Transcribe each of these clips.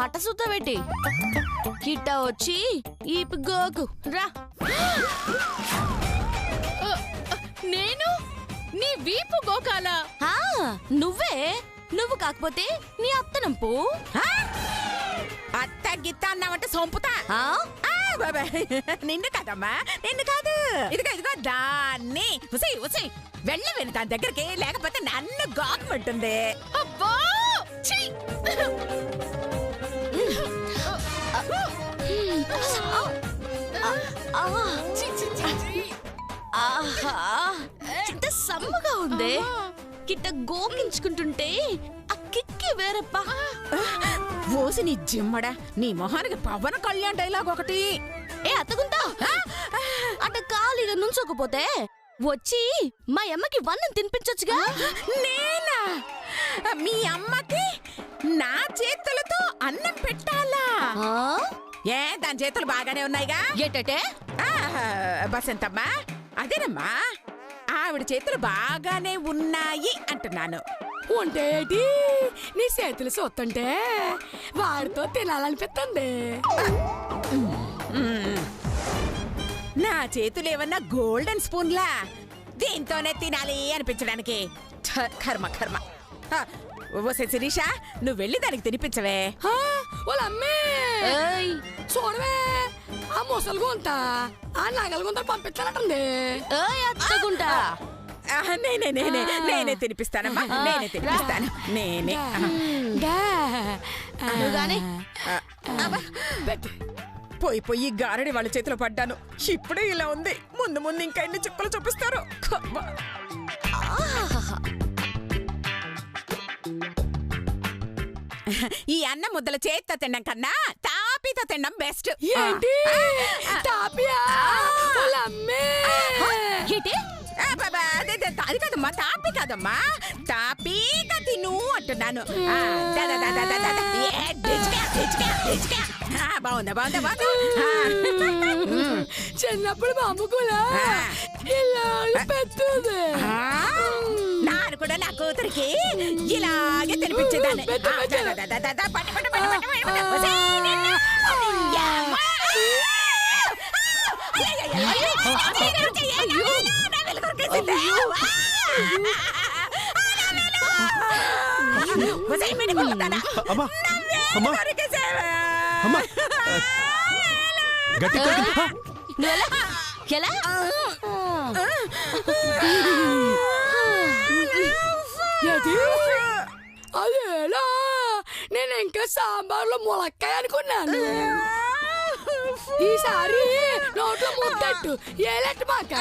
అట సుత్తబెట్టి కిట్ట వచ్చి ఈపు గోకు రా. నేను నీ వీపు గోకాలా? నువ్వే. నువ్వు కాకపోతే నీ అత్తనంపు. అత్త గిత్త అన్నావంటే సొంపుతా. నిన్ను కాదమ్మా, నిన్ను కాదు. ఇదిగో ఇదిగో దాన్ని. ఉసై ఉసై వెళ్ళి వెళ్ళి దాని దగ్గరికి, లేకపోతే నన్ను గోకమంటుంది. అబ్బా ఇంత సమ్మగా ఉందే. కిట్ట గోకించుకుంటుంటే ఆ కిక్కి వేరప్పా. ఓసి నీ జిమ్మడా, నీ మొహానికి పవన్ కళ్యాణ్ డైలాగ్ ఒకటి. ఏ అత్తగుంటా, అట ఖాళీగా నుంచోకపోతే వచ్చి మా అమ్మకి వన్నం తినిపించొచ్చుగా. నేనా మీ అమ్మకి నా చేతులతో అన్నం పెట్టాలా? ఏ దాని చేతులు బాగానే ఉన్నాయిగా. ఏటటే బసంతమ్మా, అదేనమ్మా, ఆవిడ చేతులు బాగానే ఉన్నాయి అంటున్నాను. ఉంటేటి నీ చేతులు చూస్తుంటే వాడితో తినాలనిపిస్తుంది. నా చేతులు ఏమన్నా గోల్డెన్ స్పూన్లా? దీంతోనే తినాలి అనిపించడానికి. కర్మ కర్మ. ఓ శిరీష, నువ్వు వెళ్ళి దానికి తినిపించవే. వాళ్ళమ్మే చూడవే, ఆ ముసలు గుంట ఆ నగలు గుంత పంపించాలంటుంది. అత్తగుంటా నేనే తినిపిస్తానమ్మా, నేనే తినిపిస్తాను. నేనే పోయి పోయి గారడి వాళ్ళ చేతిలో పడ్డాను. ఇప్పుడే ఇలా ఉంది, ముందు ముందు ఇంకా ఎన్ని చుక్కలు చూపిస్తారు. ఈ అన్న ముద్దల చేతితో తినడం కన్నా తాపితో తినడం బెస్ట్. ఏంటి తాపియా? అది కాదమ్మా, తాపి కాదమ్మా, తాపీగా తిను అంటున్నాను. బాగుందా బాగుందా బాగుందా? చిన్నప్పుడు మా అమ్మ కూడా పెట్టుది. నాను కూడా నా కూతురికి ఇలాగే తినిపించేదాన్ని. అదేలా నేను ఇంకా సాంబార్లో ములక్కాయ అనుకున్నాను. ఈసారి నోట్లో ముద్దట్టు ఏలట్టు మాక.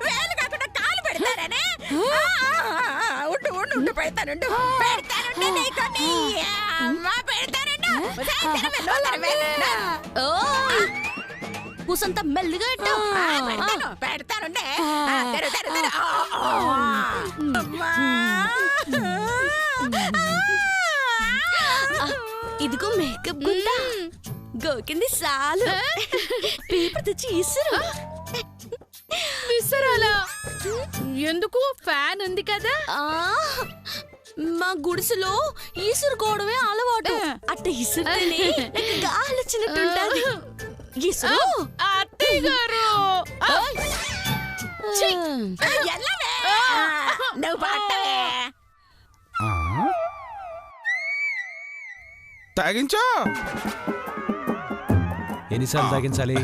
వేలు కాకుండా కాలు పెడతారనే. ఉండు ఉండు ఉండు, పెడతానుండు పెడతానుండు నీకొని. కూసంతా మెల్లిగా పెడతానుండే. ఇదిగో మేకప్ గుండా గోకింది సాలు. పేపర్ తెచ్చి ఇసురు. విసరాలా? ఎందుకు? ఫ్యాన్ ఉంది కదా. మా గుడిసెలో ఈసురుకోవడమే అలవాటు. అట్ట ఇసురుతేనే గాలి వచ్చినట్టుంటది. ఇసురు అత్తయ్య గారు. నువ్వు పట్టవే. తాగించో. ఎన్నిసార్లు తాగించాలి?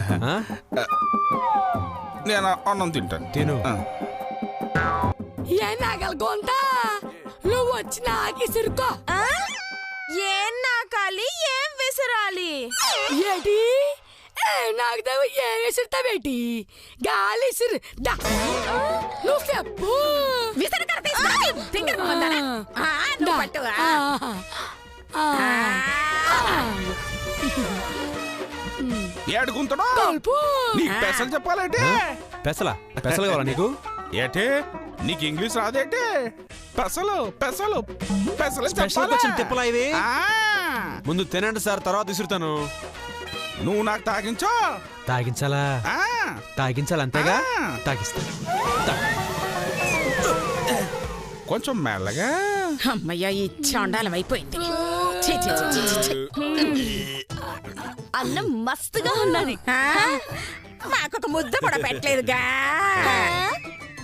నేను అన్నం తింటాను. తిను. ఏ నగలు కొంత నువ్వు వచ్చి నాకు ఇసురుకో. ఏం నాకాలి, ఏం విసరాలి? ఏటి నాకు ఏం విసురుతావేటి? గాలి ఇసురు. నువ్వు చెప్పు. ఏడుకుంటాడు. నీకు పెసలు చెప్పాలంటే పెసలా? పెసలు కావాలా నీకు? ఏటే నీకు ఇంగ్లీష్ రాదేటే? పెసలు పెసలు పెసలు తిప్పలా ఇవి. ముందు తినండి సార్, తర్వాత విసురుతాను. నువ్వు నాకు తాగించో. తాగించాలా? తాగించాలి అంతేగా. తాగిస్తా. కొంచెం మెల్లగా. అమ్మయ్య ఈ చాండాలం అయిపోయింది. ఛీ, ఛీ, ఛీ, ఛీ, ఛీ. అన్నం మస్తుగా ఉన్నది. మాకొక ముద్ద కూడా పెట్టలేదుగా.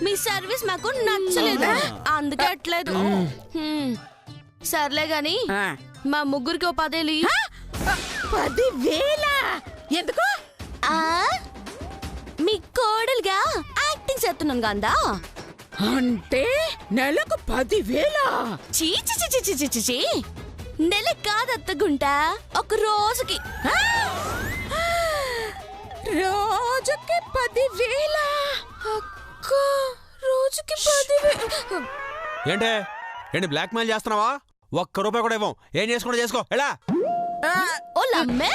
మీ సర్వీస్ మాకు నచ్చలేదు, అందుకే అట్లేదు. సర్లే గాని మా ముగ్గురికి ఓ 10,000. 10,000 ఎందుకు? మీ కోడలుగా యాక్టింగ్ చేస్తున్నాను కదా. అంటే నెలకు 10,000? చీ నెల కాదత్తగుంట, ఒక రోజుకి. రోజుకి 10,000? అక్క రోజుకి 10,000. ఏంటి బ్లాక్ మెయిల్ చేస్తున్నావా? ఒక్క రూపాయి కూడా ఇవ్వం. ఏం చేసుకుంటా చేసుకో. ఎలా ఓ లమ్మే,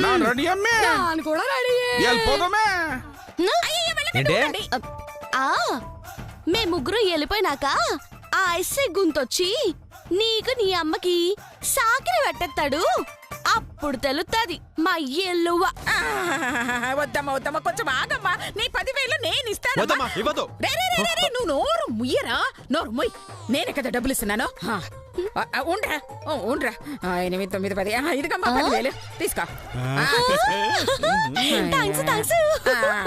నాన్ రెడీ అమ్మే, నాన్న కూడా రెడీ. వెళ్ళిపోదామే. ఏంటి? మే ముగ్గురు వెళ్ళిపోయినాక ఆ ఎస్ఐ గుంతొచ్చి నీకు నీ అమ్మకి సాకిరి పెట్టేస్తాడు. అప్పుడు తెలుస్తుంది మా ఎల్లువ. వద్దమ్మా కొంచెం ఆగమ్మా. నీ 10,000 నేను ఇస్తాను. వద్దమ్మా, ఇవ్వదు. నువ్వు నోరు ముయ్యరా, నోరు ముయ్. నేనే కదా డబ్బులు ఇస్తున్నాను. ఉండరా 8, 9, 10. ఇదిగమ్మా 10,000 తీసుకో. థ్యాంక్స్.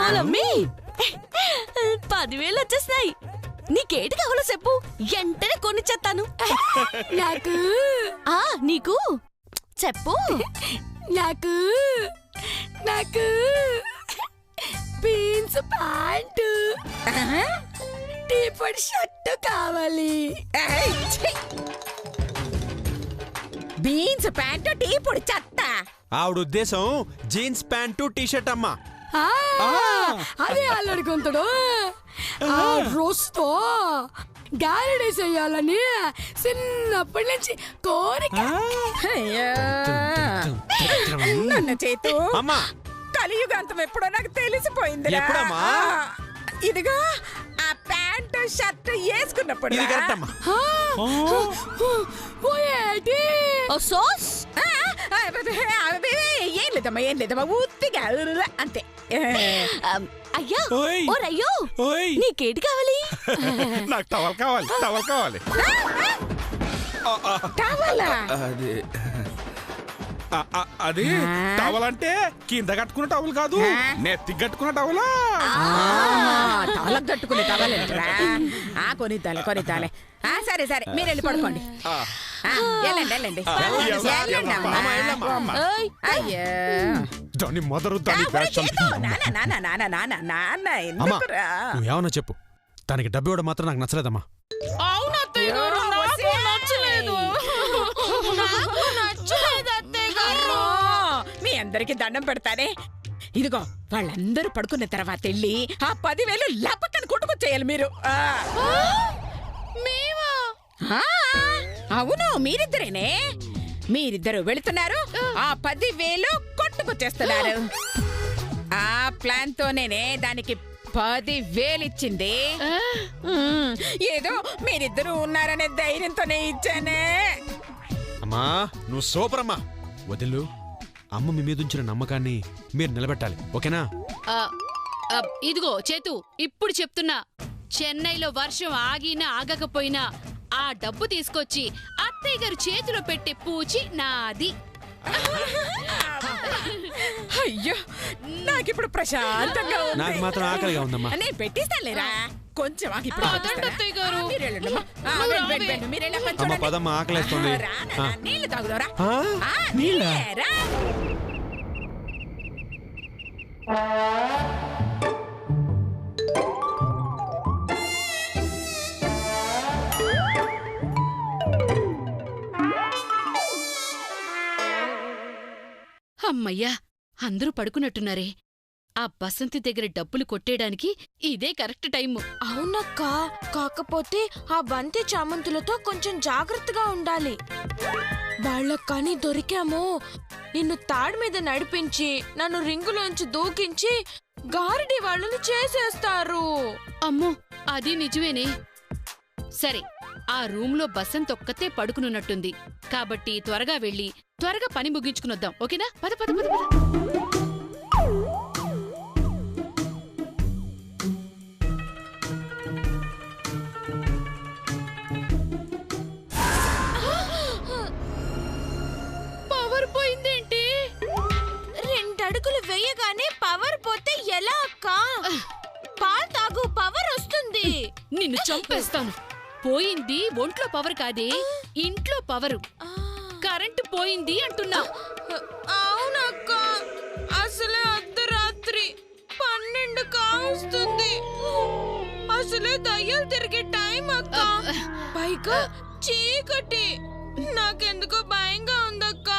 ఓ లమ్మీ, 10,000 వచ్చేసినాయి. నీకేటి కావాలో చెప్పు, వెంటనే కొనిచ్చేస్తాను. నాకు నీకు చెప్పు. నాకు నాకు బీన్స్ ప్యాంటు, టీ-పొడి షర్ట్ కావాలి. బీన్స్ ప్యాంటు, టీ పొడి చెత్త. ఆవిడ ఉద్దేశం జీన్స్ ప్యాంటు టీ-షర్ట్ అమ్మా. అదే అల్లడుకుంటాడు. ఆ రోజుతో గారెడేసేయాలని చిన్నప్పటి నుంచి కోరిక. నన్న చేతు అమ్మా, కలియుగాంతం ఎప్పుడో నాకు తెలిసిపోయింది. ఎప్పుడమ్మా? ఇదిగా ఆ ప్యాంటు షర్ట్ వేసుకున్నప్పుడు. ఇది కరెక్ట్ అమ్మా. ఏం లేదమ్మా ఊతిగా అంతే. అయ్యా, ఓయ్. ఓ రయ్యో, ఓయ్, నీకేటి కావాలి? నాకు టవల్ కావాలి. కావాలా? అది టవల్ అంటే కింద కట్టుకున్న టవల్ కాదు, నెత్తి కట్టుకున్న టవలా. టవలకు కట్టుకునే టవలేంట్రా? కొనిద్దాలే. సరే మీరు వెళ్ళి పడుకోండి. వెళ్ళండి. ఏయ్, అయ్యో దాని మదరు దాని ఎందుకురా? నువ్వేమన్నా చెప్పు, తనకి డబ్బు ఇవ్వడం మాత్రం నాకు నచ్చలేదమ్మా. అవును అత్తయ్య గారు, నాకు నచ్చలేదు. మీ అందరికి దండం పెడతానే. ఇదిగో వాళ్ళందరూ పడుకున్న తర్వాత వెళ్ళి ఆ 10,000 లపక్కని కొట్టుకొచ్చేయాలి మీరు. మేమా? అవును, మీరిద్దరు వెళుతున్నారు. ఆ 10,000 కొట్టుకొచ్చేస్తున్నారు. ఆ ప్లాన్ తోనే దానికి 10,000 ఇచ్చింది. ఏదో మీరిద్దరు ఉన్నారనే ధైర్యంతోనే ఇచ్చానే. అమ్మా నువ్వు సూపర్ అమ్మా. వదిలు, అమ్మ మీ మీద ఉంచిన నమ్మకాన్ని మీరు నిలబెట్టాలి, ఓకేనా? ఇదిగో చేతు, ఇప్పుడు చెప్తున్నా, చెన్నైలో వర్షం ఆగినా ఆగకపోయినా ఆ డబ్బు తీసుకొచ్చి అత్తయ్య గారు చేతిలో పెట్టే పూచి నాది. అయ్యో, నాకిప్పుడు ప్రశాంతంగా ఉంది. నాకు మాత్రం ఆకలిగా ఉందమ్మా. నేను పెట్టిస్తానులేరా, కొంచెం ఆగి ఇప్పుడు అదండి అత్తయ్య గారు. మీరు వెళ్ళండమ్మా. మీరు వెళ్ళి అక్కడ అమ్మ చూడండి. పదమ్మా, ఆకలేస్తుంది. నీళ్ళు తాగుదారా? నీళ్ళా? రా. అమ్మయ్యా, అందరూ పడుకున్నట్టున్నారే. ఆ బసంతి దగ్గర డబ్బులు కొట్టేయడానికి ఇదే కరెక్ట్ టైము. అవునక్క, కాకపోతే ఆ బంతి చామంతులతో కొంచెం జాగ్రత్తగా ఉండాలి. వాళ్ళకి కానీ దొరికామో నిన్ను తాడు మీద నడిపించి నన్ను రింగులోంచి దూకించి గారడి వాళ్ళని చేసేస్తారు. అమ్మో, అది నిజమేనే. సరే, ఆ రూంలో బసంత్ ఒక్కతే పడుకునున్నట్టుంది. కాబట్టి త్వరగా వెళ్ళి త్వరగా పని ముగించుకునొద్దాం, ఓకేనా? పద పద పద పద. నిన్ను చంపేస్తాను. పోయింది ఒంట్లో పవర్ కాదే, ఇంట్లో పవరు. కరెంటు పోయింది అంటున్నా. అవునక్క, అసలే అర్ధరాత్రి 12 కావస్తుంది. అసలే దయ్యాలు తిరిగే టైం అక్క. పైగా చీకటి. నాకెందుకో భయంగా ఉందక్క.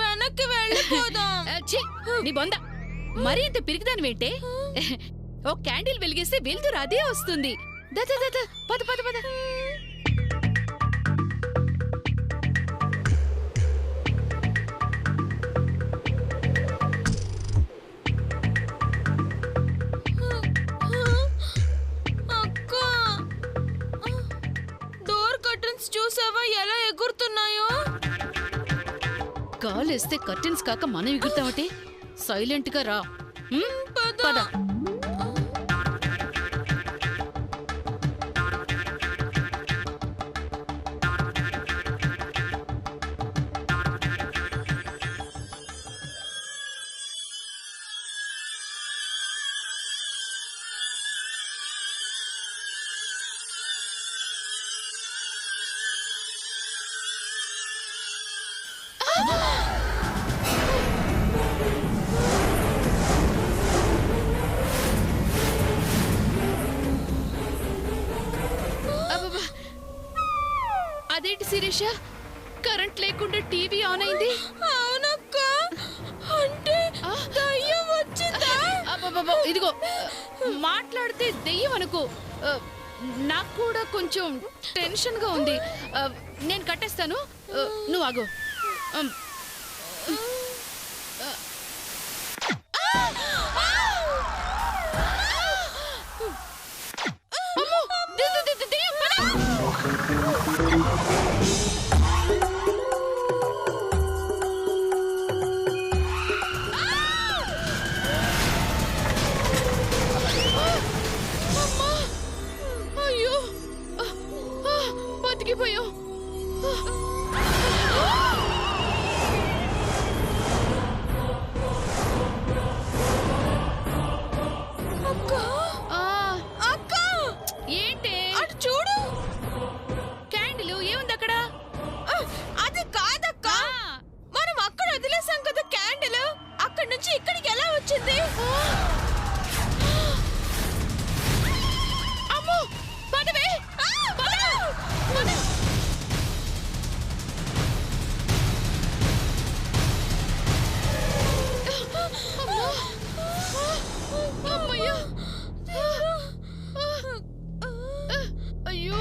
వెనక్కి వెళ్ళిపోదాం. ఛీ, నీ బొంద. మరీ ఇంత పిరికిదానివేంటే? ఓ క్యాండిల్ వెలిగేస్తే వెలుతురు అదే వస్తుంది. పద పద పద. అక్క, డోర్ కర్టన్స్ చూసావా ఎలా ఎగురుతున్నాయో? కాలేస్తే కర్టెన్స్ కాక మనం ఎగురుతామటే. సైలెంట్ గా రా. పద. అదేంటి శిరీష, కరెంట్ లేకుండా టీవీ ఆన్ అయింది? అవునక్క, అంటే దయ్యం వచ్చిందా? ఇదిగో, మాట్లాడితే దెయ్యం అనుకో. నాకు కూడా కొంచెం టెన్షన్ గా ఉంది. నేను కట్టేస్తాను, నువ్వు ఆగు. అయ్యో, బతికిపోయావు. ఏంటే? అటు చూడు. క్యాండిల్ ఏముంది అక్కడ? అది కాదక్క, మనం అక్కడ వదిలేసాం కదా క్యాండిల్. అక్కడి నుంచి ఇక్కడికి ఎలా వచ్చింది? అమ్మో, పదవే. అమ్మయ్యా, అయ్యో.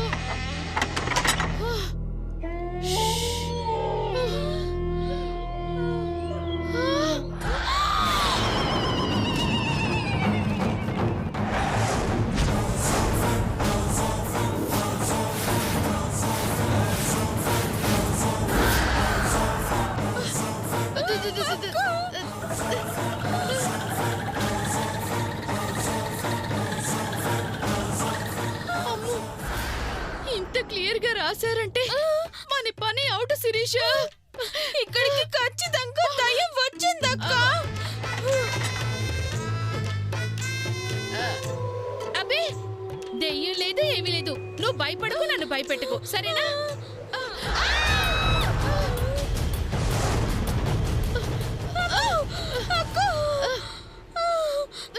అమ్మో, ఇంత క్లియర్ గా రాశారంటే మన పని అవుట్ శిరీష. ఇక్కడికి ఖచ్చితంగా దయ్యం వచ్చిందక్క. అబ్బే, దెయ్యం లేదు ఏమీ లేదు. నువ్వు భయపడకు, నన్ను భయపెట్టుకో, సరేనా?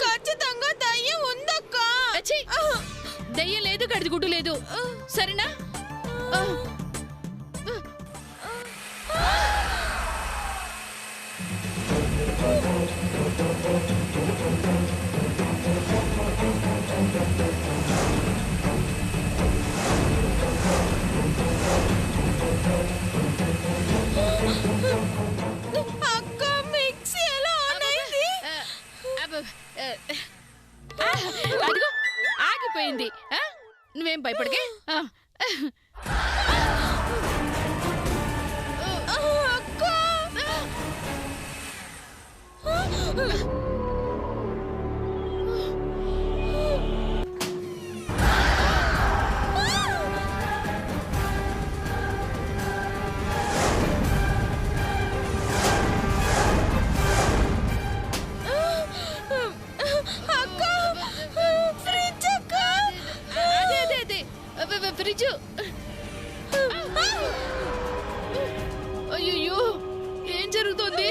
ఖచ్చితంగా దయ్యం ఉందక్క. దెయ్యం లేదు, గడిది గుడ్డు లేదు, సరేనా? అక్క, మిక్సీ ఎలా ఆన్ అయింది? అదిగో ఆగిపోయింది. నువ్వేం భయపడకే. అక్క, అదే ఫ్రిడ్జ్. అయ్యో ఏం జరుగుతోంది?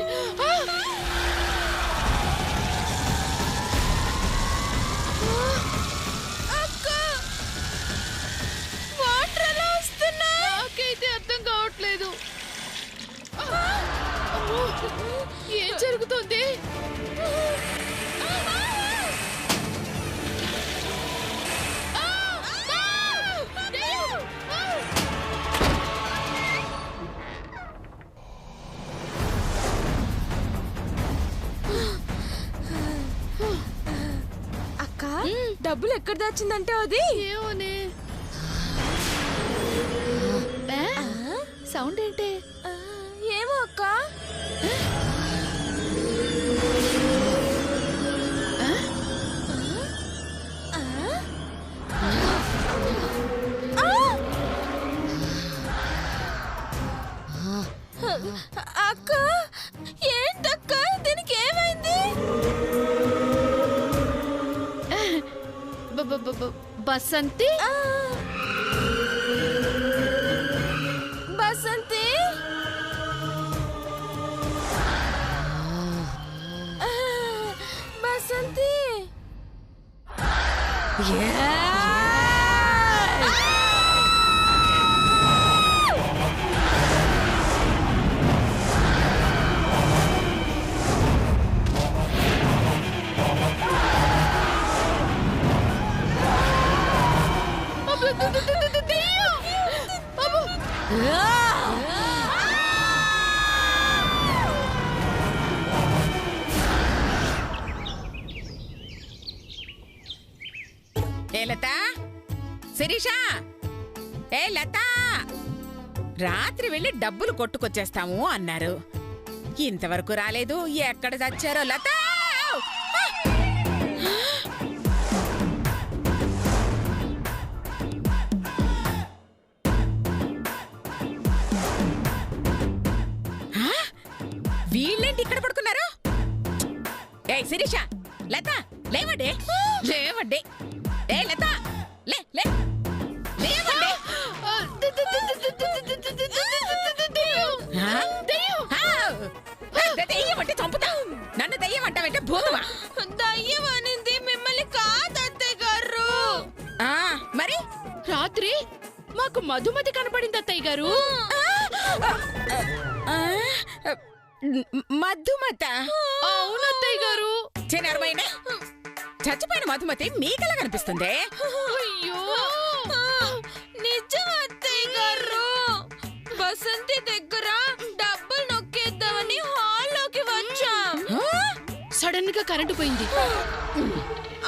అక్క వాటర్ ఎలా వస్తున్నా? నాకైతే అర్థం కావట్లేదు. ఏం జరుగుతోంది? అక్క డబ్బులు ఎక్కడ దాచిందంటే అది ఏమోనే. సౌండ్ ఏంటే? ఏమో అక్క. అక్క ఏంటక్క దీనికి ఏమైంది? బసంతి. బసంతి బసంతి ఏ లత, శిరీష, ఏ లత, రాత్రి వెళ్ళి డబ్బులు కొట్టుకొచ్చేస్తాము అన్నారు. ఇంతవరకు రాలేదు. ఎక్కడ చచ్చారో లత. వీళ్ళేంటి ఇక్కడ పడుకున్నారు? ఏ శిరీష, లత లేవండి, లేవండి. ఏ లత లే లే లేవండి. దెయ్యమంటే చంపుతా. నన్ను దెయ్యమంటావంటే భూతమా? దయ్యం అనింది మిమ్మల్ని కాదత్తయ్య గారు. మరి రాత్రి మాకు మధుమతి కనపడింది అత్తయ్య గారు. మధుమత? అవును అత్తయ్య గారు. చిన్నరమైన చచ్చిపోయిన మధుమతి మీకెలా కనిపిస్తుంది? అయ్యో నిజం అత్తయ్య గారు. బసంతి దగ్గర డబ్బులు నొక్కేద్దామని హాల్లోకి వచ్చాం. సడన్ గా కరెంటు పోయింది.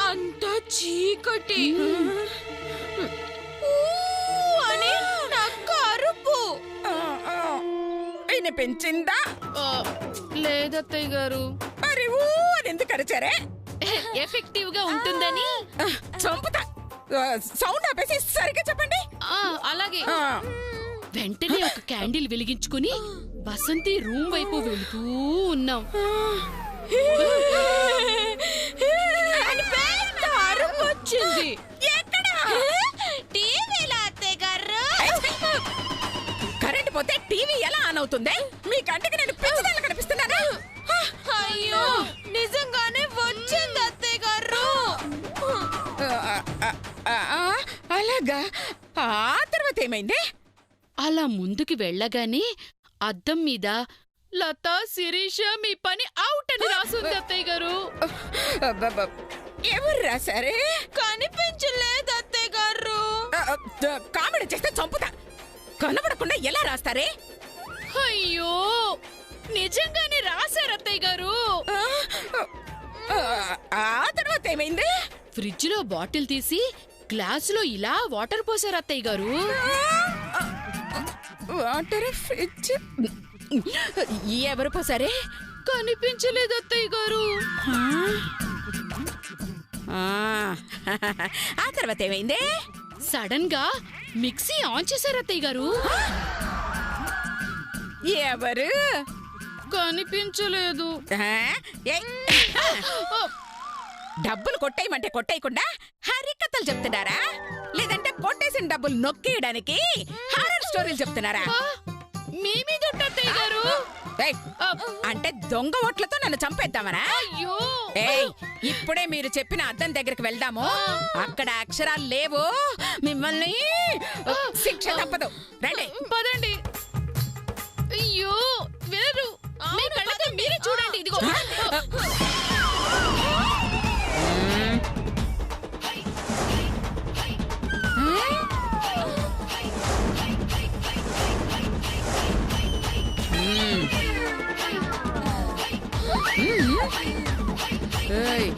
అంతా చీకటి. అని నక్క అరుపు వినిపించిందా? లేదత్తయ్య గారు. మరి అని ఎందుకు అరిచారే? ఎఫెక్టివ్ గా ఉంటుందని. చంపుతా. సౌండ్ ఆపేసి సరిగ్గా చెప్పండి. అలాగే. వెంటనే ఒక క్యాండిల్ వెలిగించుకుని బసంతి రూమ్ వైపు వెళుతూ ఉన్నాం. అని పెద్ద అరుపు వచ్చింది. ఎక్కడ? టీవీలో అత్తయ్య గారు. కరెంట్ పోతే టీవీ ఎలా ఆన్ అవుతుంది? మీ కంటికి నేను పిచ్చిదాన్ని కనిపిస్తున్నానా? అయ్యో నిజంగానే వచ్చింది అత్తయ్య గారు. అలాగా? ఆ తర్వాత ఏమైంది? అలా ముందుకి వెళ్ళగానే అద్దం మీద లతా, శిరీష మీ పని అవుట్ అని రాసుంది అత్తయ్య గారు. ఎవరు రాశారే? కనిపించలేదు అత్తయ్య గారు. కామెడీ చేస్తే చంపుతా. కనబడకుండా ఎలా రాస్తారే? అయ్యో నిజంగానే రాశారు అత్తయ్య గారు. ఆ తర్వాత ఏమైంది? ఫ్రిడ్జ్ లో బాటిల్ తీసి గ్లాసులో ఇలా వాటర్ పోసారు అత్తయ్య గారు. వాటర్ ఫ్రిడ్జ్ ఎవరు పోసారే? కనిపించలేదు అత్తయ్య గారు. ఆ తర్వాత ఏమైంది? సడన్ గా మిక్సీ ఆన్ చేశారు అత్తయ్య గారు. ఎవరు? కనిపించలేదు. డబ్బులు కొట్టేయమంటే కొట్టేయకుండా హరికథలు చెప్తున్నారా? లేదంటే కొట్టేసిన డబ్బులు నొక్కేయడానికి హారర్ స్టోరీలు చెప్తున్నారా? మీ మీద ఒట్టు అత్తయ్య గారు. ఏయ్, అంటే దొంగ ఓట్లతో నన్ను చంపేద్దామరా? అయ్యో ఏయ్, ఇప్పుడే మీరు చెప్పిన అద్దం దగ్గరికి వెళ్దాము. అక్కడ అక్షరాలు లేవు, మిమ్మల్ని శిక్ష తప్పదు. రండి. పదండి. అయ్యో వేరు మీ కళ్ళతో మీరే చూడండి. ఇదిగో ఏయ్,